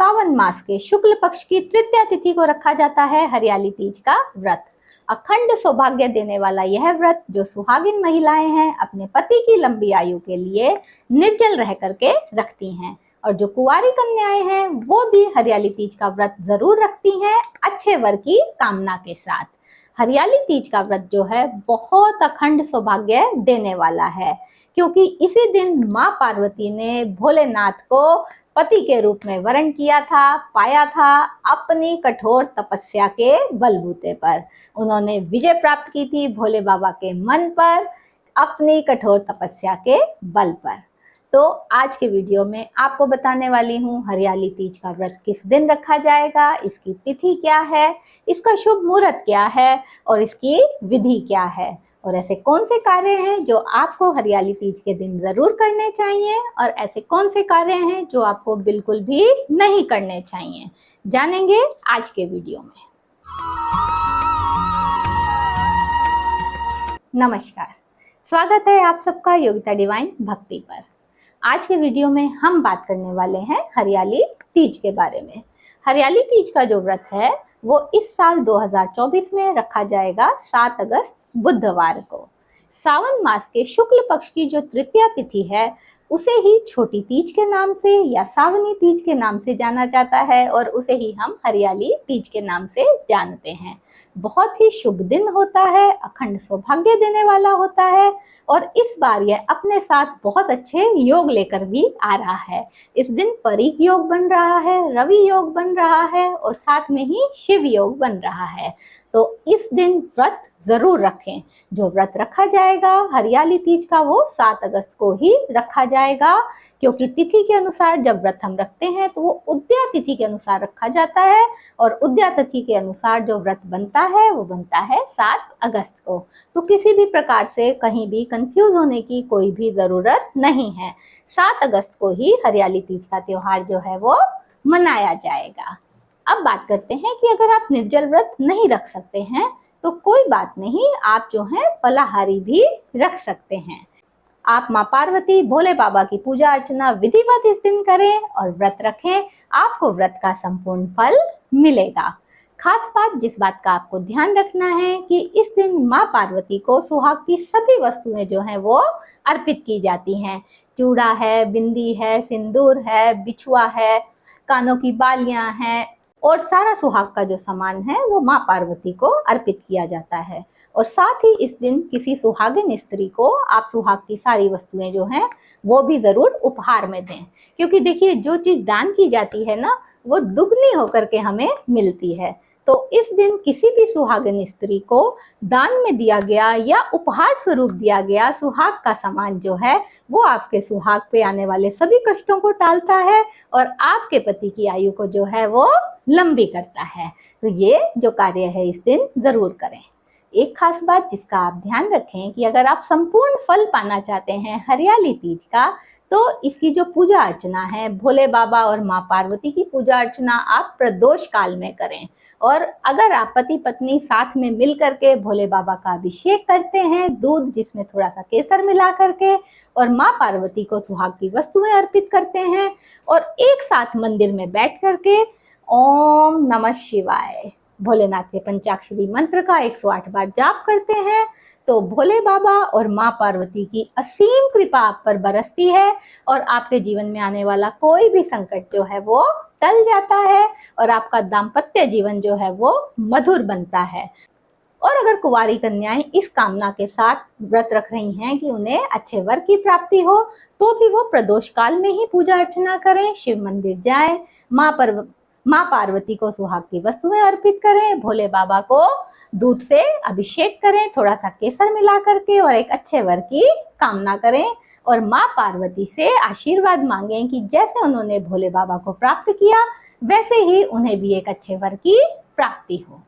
सावन मास के शुक्ल पक्ष की तृतीया तिथि को रखा जाता है हरियाली तीज का व्रत। अखंड सौभाग्य देने वाला यह व्रत जो सुहागिन महिलाएं हैं अपने पति की लंबी आयु के लिए निर्जल रह करके रखती हैं, और जो कुंवारी कन्याएं हैं वो भी हरियाली तीज का व्रत जरूर रखती हैं अच्छे वर की कामना के साथ। हरियाली तीज का व्रत जो है बहुत अखंड सौभाग्य देने वाला है, क्योंकि इसी दिन माँ पार्वती ने भोलेनाथ को पति के रूप में वरण किया था, पाया था अपनी कठोर तपस्या के बलबूते पर। उन्होंने विजय प्राप्त की थी भोले बाबा के मन पर अपनी कठोर तपस्या के बल पर। तो आज के वीडियो में आपको बताने वाली हूँ हरियाली तीज का व्रत किस दिन रखा जाएगा, इसकी तिथि क्या है, इसका शुभ मुहूर्त क्या है और इसकी विधि क्या है, और ऐसे कौन से कार्य हैं जो आपको हरियाली तीज के दिन जरूर करने चाहिए और ऐसे कौन से कार्य हैं जो आपको बिल्कुल भी नहीं करने चाहिए, जानेंगे आज के वीडियो में। नमस्कार, स्वागत है आप सबका योगिता डिवाइन भक्ति पर। आज के वीडियो में हम बात करने वाले हैं हरियाली तीज के बारे में। हरियाली तीज का जो व्रत है वो इस साल 2024 में रखा जाएगा 7 अगस्त बुधवार को। सावन मास के शुक्ल पक्ष की जो तृतीया तिथि है उसे ही छोटी तीज के नाम से या सावनी तीज के नाम से जाना जाता है, और उसे ही हम हरियाली तीज के नाम से जानते हैं। बहुत ही शुभ दिन होता है, अखंड सौभाग्य देने वाला होता है, और इस बार यह अपने साथ बहुत अच्छे योग लेकर भी आ रहा है। इस दिन परीक योग बन रहा है, रवि योग बन रहा है और साथ में ही शिव योग बन रहा है। तो इस दिन व्रत जरूर रखें। जो व्रत रखा जाएगा हरियाली तीज का वो 7 अगस्त को ही रखा जाएगा, क्योंकि तिथि के अनुसार जब व्रत हम रखते हैं तो वो उदया तिथि के अनुसार रखा जाता है, और उदया तिथि के अनुसार जो व्रत बनता है वो बनता है 7 अगस्त को। तो किसी भी प्रकार से कहीं भी कंफ्यूज होने की कोई भी जरूरत नहीं है। 7 अगस्त को ही हरियाली तीज का त्योहार जो है वो मनाया जाएगा। अब बात करते हैं कि अगर आप निर्जल व्रत नहीं रख सकते हैं तो कोई बात नहीं, आप जो है फलाहारी भी रख सकते हैं। आप माँ पार्वती भोले बाबा की पूजा अर्चना विधिवत इस दिन करें और व्रत रखें, आपको व्रत का संपूर्ण फल मिलेगा। खास बात जिस बात का आपको ध्यान रखना है कि इस दिन माँ पार्वती को सुहाग की सभी वस्तुएं जो हैं वो अर्पित की जाती हैं। चूड़ा है, बिंदी है, सिंदूर है, बिछुआ है, कानों की बालियां हैं, और सारा सुहाग का जो सामान है वो माँ पार्वती को अर्पित किया जाता है। और साथ ही इस दिन किसी सुहागिन स्त्री को आप सुहाग की सारी वस्तुएं जो हैं वो भी जरूर उपहार में दें, क्योंकि देखिए जो चीज दान की जाती है ना वो दुगनी होकर के हमें मिलती है। तो इस दिन किसी भी सुहागिन स्त्री को दान में दिया गया या उपहार स्वरूप दिया गया सुहाग का सामान जो है वो आपके सुहाग पे आने वाले सभी कष्टों को टालता है और आपके पति की आयु को जो है वो लंबी करता है। तो ये जो कार्य है इस दिन जरूर करें। एक खास बात जिसका आप ध्यान रखें कि अगर आप संपूर्ण फल पाना चाहते हैं हरियाली तीज का, तो इसकी जो पूजा अर्चना है भोले बाबा और माँ पार्वती की पूजा अर्चना आप प्रदोष काल में करें। और अगर आप पति पत्नी साथ में मिल करके भोले बाबा का अभिषेक करते हैं दूध जिसमें थोड़ा सा केसर मिला करके, और माँ पार्वती को सुहाग की वस्तुएं अर्पित करते हैं, और एक साथ मंदिर में बैठ करके ओम नमः शिवाय भोलेनाथ के पंचाक्षरी मंत्र का 108 बार जाप करते हैं, तो भोले बाबा और माँ पार्वती की असीम कृपा आप पर बरसती है और आपके जीवन में आने वाला कोई भी संकट जो है वो टल जाता है और आपका दाम्पत्य जीवन जो है वो मधुर बनता है। और अगर कुंवारी कन्याएं इस कामना के साथ व्रत रख रही हैं कि उन्हें अच्छे वर की प्राप्ति हो, तो भी वो प्रदोष काल में ही पूजा अर्चना करें, शिव मंदिर जाएं, माँ पार्वती को सुहाग की वस्तुएं अर्पित करें, भोले बाबा को दूध से अभिषेक करें थोड़ा सा केसर मिला करके, और एक अच्छे वर की कामना करें और माँ पार्वती से आशीर्वाद मांगें कि जैसे उन्होंने भोले बाबा को प्राप्त किया वैसे ही उन्हें भी एक अच्छे वर की प्राप्ति हो।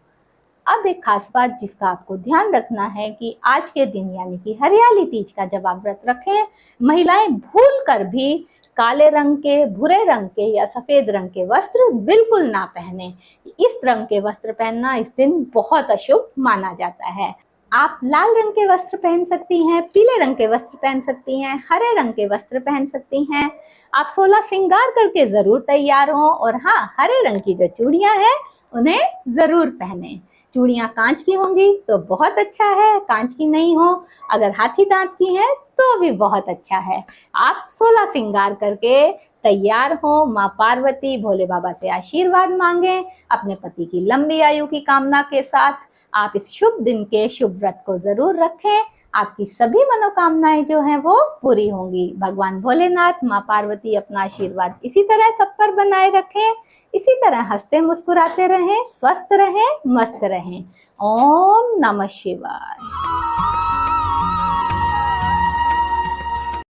अब एक खास बात जिसका आपको ध्यान रखना है कि आज के दिन यानी कि हरियाली तीज का जब आप व्रत रखें, महिलाएं भूल कर भी काले रंग के, भूरे रंग के या सफेद रंग के वस्त्र बिल्कुल ना पहने। इस रंग के वस्त्र पहनना इस दिन बहुत अशुभ माना जाता है। आप लाल रंग के वस्त्र पहन सकती हैं, पीले रंग के वस्त्र पहन सकती हैं, हरे रंग के वस्त्र पहन सकती हैं। आप 16 श्रृंगार करके जरूर तैयार हो, और हाँ, हरे रंग की जो चूड़ियां हैं उन्हें जरूर पहने। चूड़ियां कांच की होंगी तो बहुत अच्छा है, कांच की नहीं हो, अगर हाथी दांत की है तो भी बहुत अच्छा है। आप 16 श्रृंगार करके तैयार हो, माँ पार्वती भोले बाबा से आशीर्वाद मांगे, अपने पति की लंबी आयु की कामना के साथ। आप इस शुभ दिन के शुभ व्रत को जरूर रखें, आपकी सभी मनोकामनाएं जो हैं वो पूरी होंगी। भगवान भोलेनाथ, माँ पार्वती अपना आशीर्वाद इसी तरह सब पर बनाए रखें। इसी तरह हंसते मुस्कुराते रहें, स्वस्थ रहें, मस्त रहें। ओम नमः शिवाय।